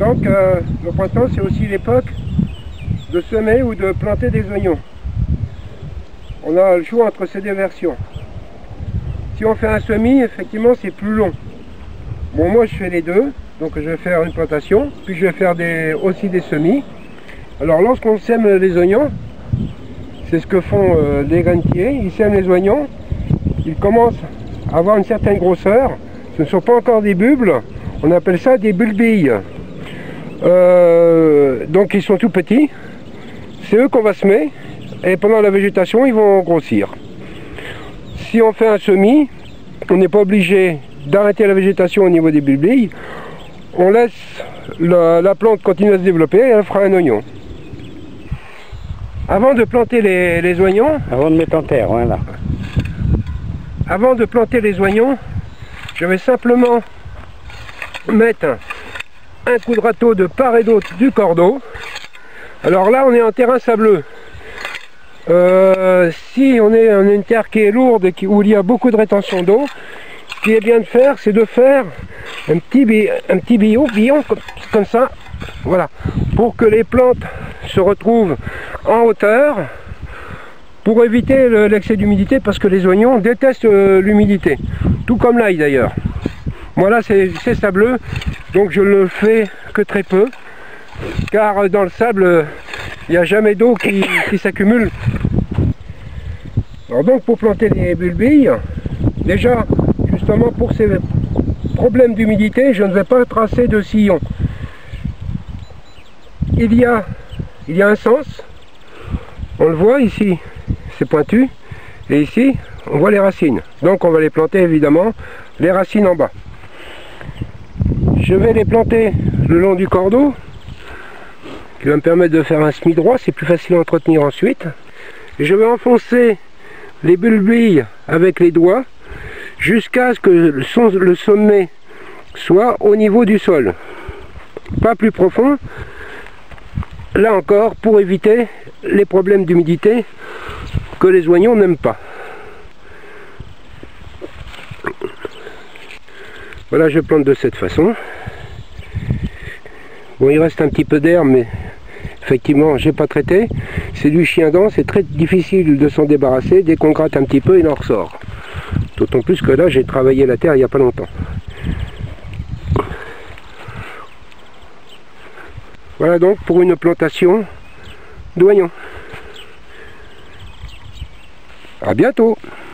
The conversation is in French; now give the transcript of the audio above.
Donc le printemps, c'est aussi l'époque de semer ou de planter des oignons. On a le choix entre ces deux versions. Si on fait un semis, effectivement, c'est plus long. Bon, moi, je fais les deux. Donc, je vais faire une plantation, puis je vais faire aussi des semis. Alors, lorsqu'on sème les oignons, c'est ce que font les grainiers. Ils sèment les oignons. Ils commencent à avoir une certaine grosseur. Ce ne sont pas encore des bulbes. On appelle ça des bulbilles. Donc, ils sont tout petits. C'est eux qu'on va semer. Et pendant la végétation, ils vont grossir. Si on fait un semis, on n'est pas obligé d'arrêter la végétation au niveau des bulbilles. On laisse la plante continuer à se développer et elle fera un oignon. Avant de planter les oignons... Avant de mettre en terre, voilà. Avant de planter les oignons, je vais simplement mettre un coup de râteau de part et d'autre du cordeau. Alors là, on est en terrain sableux. Si on est en une terre qui est lourde et où il y a beaucoup de rétention d'eau, ce qui est bien de faire, c'est de faire un petit billon comme ça, voilà, pour que les plantes se retrouvent en hauteur, pour éviter l'excès d'humidité, parce que les oignons détestent l'humidité, tout comme l'ail d'ailleurs. Moi là c'est sableux, donc je le fais que très peu, car dans le sable, il n'y a jamais d'eau qui s'accumule. Alors donc pour planter les bulbilles, déjà justement pour ces problèmes d'humidité, je ne vais pas tracer de sillon. Il y a un sens, on le voit ici, c'est pointu, et ici on voit les racines. Donc on va les planter évidemment les racines en bas. Je vais les planter le long du cordeau, qui va me permettre de faire un semis droit, c'est plus facile à entretenir ensuite. Et je vais enfoncer les bulbilles avec les doigts jusqu'à ce que le sommet soit au niveau du sol, pas plus profond, là encore pour éviter les problèmes d'humidité que les oignons n'aiment pas. Voilà, je plante de cette façon. Bon, il reste un petit peu d'herbe, mais effectivement, j'ai pas traité. C'est du chien-dent, c'est très difficile de s'en débarrasser. Dès qu'on gratte un petit peu, il en ressort. D'autant plus que là, j'ai travaillé la terre il n'y a pas longtemps. Voilà donc pour une plantation d'oignons. À bientôt!